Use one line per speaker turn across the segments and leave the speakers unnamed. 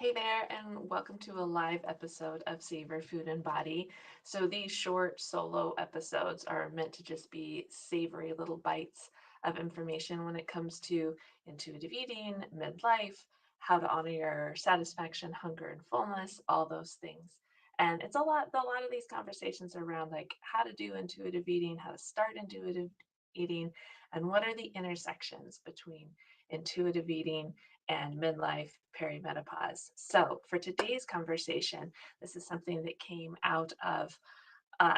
Hey there, and welcome to a live episode of Savor Food and Body. So, these short solo episodes are meant to just be savory little bites of information when it comes to intuitive eating, midlife, how to honor your satisfaction, hunger, and fullness, all those things. And it's a lot of these conversations are around like how to do intuitive eating, how to start intuitive eating, and what are the intersections between intuitive eating and midlife perimenopause. So, for today's conversation, this is something that came out of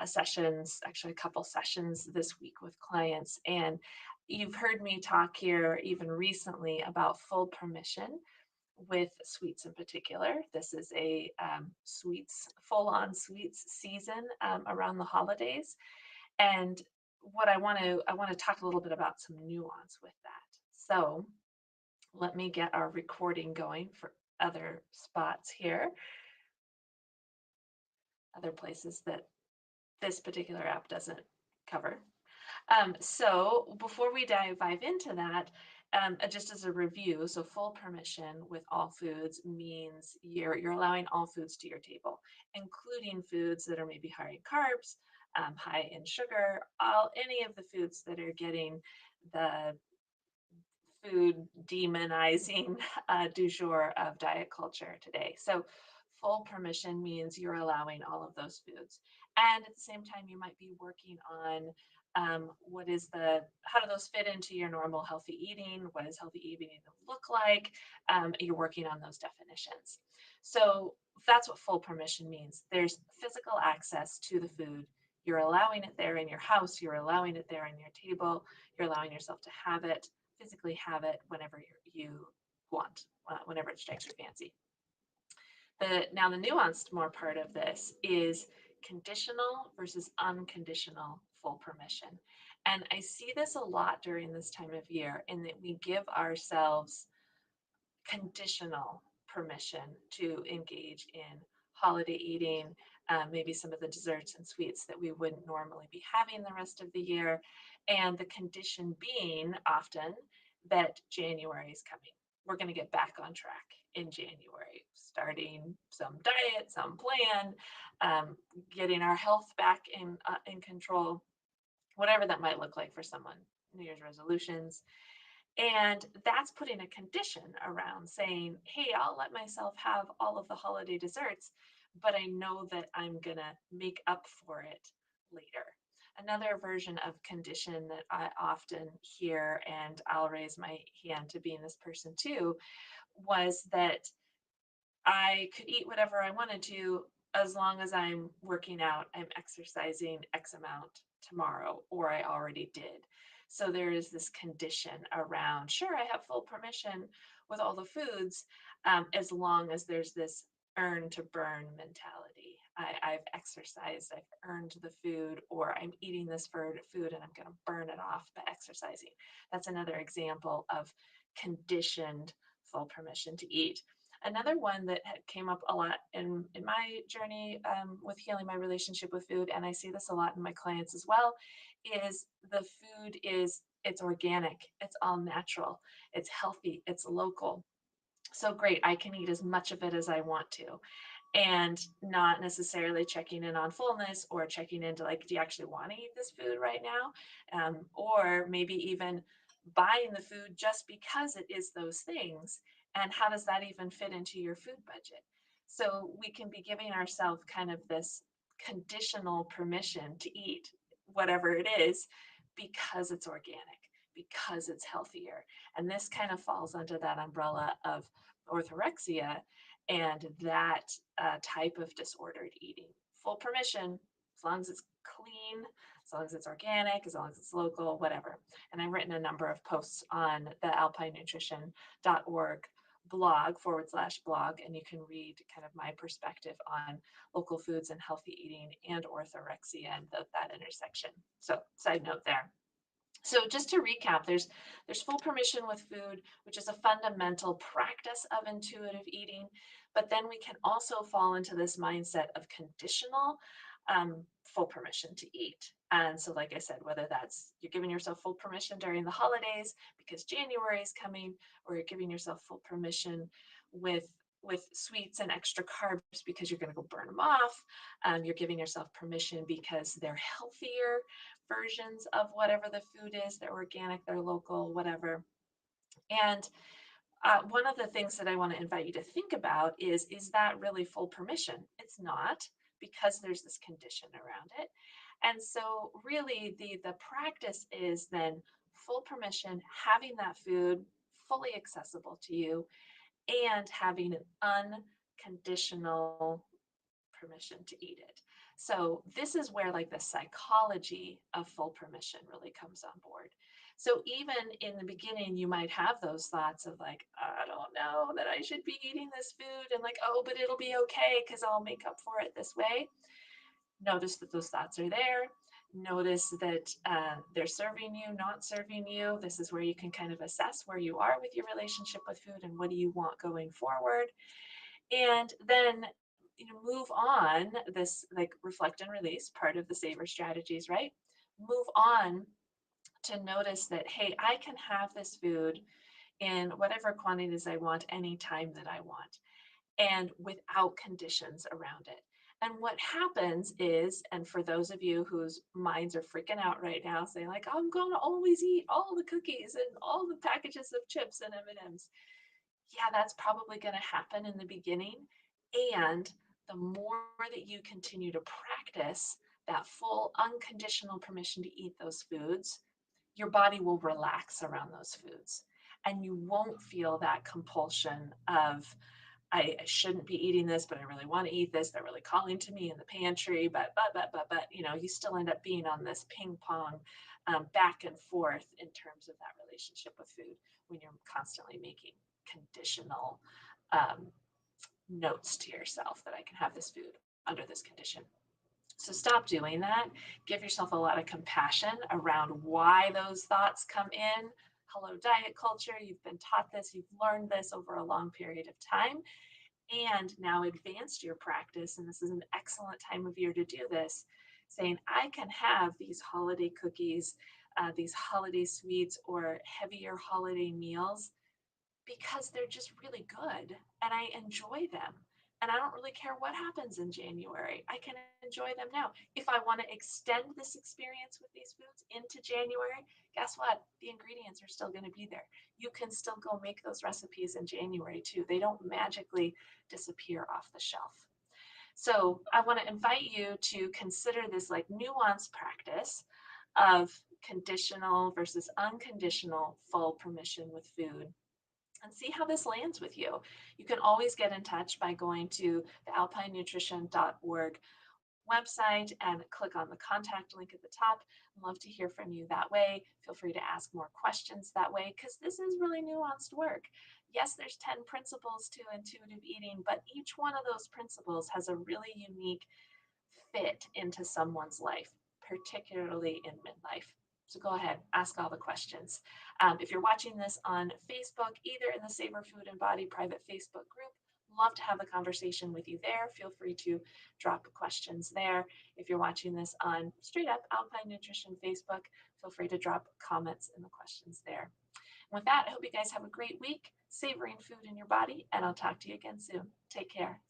sessions, actually, a couple sessions this week with clients. And you've heard me talk here even recently about full permission with sweets in particular. This is a sweets, full on sweets season around the holidays. And what I want to talk a little bit about some nuance with that. So, let me get our recording going for other spots here, other places that this particular app doesn't cover. So before we dive into that, just as a review, so full permission with all foods means you're allowing all foods to your table, including foods that are maybe high in carbs, high in sugar, all any of the foods that are getting the food demonizing du jour of diet culture today. So, full permission means you're allowing all of those foods. And at the same time, you might be working on how do those fit into your normal healthy eating? What does healthy eating look like? You're working on those definitions. So, that's what full permission means. There's physical access to the food. You're allowing it there in your house, you're allowing it there on your table, you're allowing yourself to have it physically have it whenever you want, whenever it strikes your fancy. Now the nuanced more part of this is conditional versus unconditional full permission. And I see this a lot during this time of year in that we give ourselves conditional permission to engage in holiday eating, maybe some of the desserts and sweets that we wouldn't normally be having the rest of the year. And the condition being often that January is coming. We're going to get back on track in January, starting some diet, some plan, getting our health back in control, whatever that might look like for someone. New Year's resolutions, and that's putting a condition around saying, hey, I'll let myself have all of the holiday desserts, but I know that I'm going to make up for it later. Another version of condition that I often hear, and I'll raise my hand to being this person too, was that I could eat whatever I wanted to as long as I'm working out, I'm exercising X amount tomorrow, or I already did. So there is this condition around, sure, I have full permission with all the foods, as long as there's this earn to burn mentality. I've exercised, I've earned the food, or I'm eating this food and I'm going to burn it off by exercising. That's another example of conditioned full permission to eat. Another one that came up a lot in my journey with healing my relationship with food, and I see this a lot in my clients as well, is the food is it's organic, it's all natural, it's healthy, it's local. So great, I can eat as much of it as I want to, and not necessarily checking in on fullness or checking into like, do you actually want to eat this food right now? Or maybe even buying the food just because it is those things. And how does that even fit into your food budget? So we can be giving ourselves kind of this conditional permission to eat whatever it is because it's organic, because it's healthier. And this kind of falls under that umbrella of orthorexia and that type of disordered eating. Full permission, as long as it's clean, as long as it's organic, as long as it's local, whatever. And I've written a number of posts on the alpinenutrition.org blog/blog, and you can read kind of my perspective on local foods and healthy eating and orthorexia and that intersection. So, side note there. So just to recap, there's full permission with food, which is a fundamental practice of intuitive eating, but then we can also fall into this mindset of conditional full permission to eat. And so, like I said, whether that's you're giving yourself full permission during the holidays because January is coming, or you're giving yourself full permission with with sweets and extra carbs because you're going to go burn them off. You're giving yourself permission because they're healthier versions of whatever the food is. They're organic, they're local, whatever. And one of the things that I want to invite you to think about is that really full permission? It's not, because there's this condition around it. And so really the practice is then full permission, having that food fully accessible to you, and having an unconditional permission to eat it. So this is where like the psychology of full permission really comes on board. So even in the beginning, you might have those thoughts of like, I don't know that I should be eating this food, and like, oh, but it'll be okay because I'll make up for it this way. Notice that those thoughts are there. Notice that they're serving you, not serving you. This is where you can kind of assess where you are with your relationship with food and what do you want going forward. And then move on, this like reflect and release, part of the savor strategies, right? Move on to notice that, hey, I can have this food in whatever quantities I want anytime that I want, and without conditions around it. And what happens is, and for those of you whose minds are freaking out right now saying like, I'm going to always eat all the cookies and all the packages of chips and M&Ms, yeah, that's probably going to happen in the beginning. And the more that you continue to practice that full unconditional permission to eat those foods, your body will relax around those foods. And you won't feel that compulsion of, I shouldn't be eating this, but I really want to eat this. They're really calling to me in the pantry, but, you still end up being on this ping pong back and forth in terms of that relationship with food when you're constantly making conditional um, notes to yourself that I can have this food under this condition. So stop doing that. Give yourself a lot of compassion around why those thoughts come in. Hello, diet culture. You've been taught this, you've learned this over a long period of time, and now advanced your practice. And this is an excellent time of year to do this, saying, I can have these holiday cookies, these holiday sweets, or heavier holiday meals because they're just really good and I enjoy them. And I don't really care what happens in January. I can enjoy them now. If I want to extend this experience with these foods into January, guess what? The ingredients are still going to be there. You can still go make those recipes in January too. They don't magically disappear off the shelf. So I want to invite you to consider this like nuanced practice of conditional versus unconditional full permission with food, and see how this lands with you. You can always get in touch by going to the alpinenutrition.org website and click on the contact link at the top. I'd love to hear from you that way. Feel free to ask more questions that way, because this is really nuanced work. Yes, there's 10 principles to intuitive eating, but each one of those principles has a really unique fit into someone's life, particularly in midlife. So go ahead, ask all the questions. If you're watching this on Facebook, either in the Savor Food and Body private Facebook group, love to have a conversation with you there. Feel free to drop questions there. If you're watching this on straight up Alpine Nutrition Facebook, feel free to drop comments in the questions there. And with that, I hope you guys have a great week, savoring food in your body, and I'll talk to you again soon. Take care.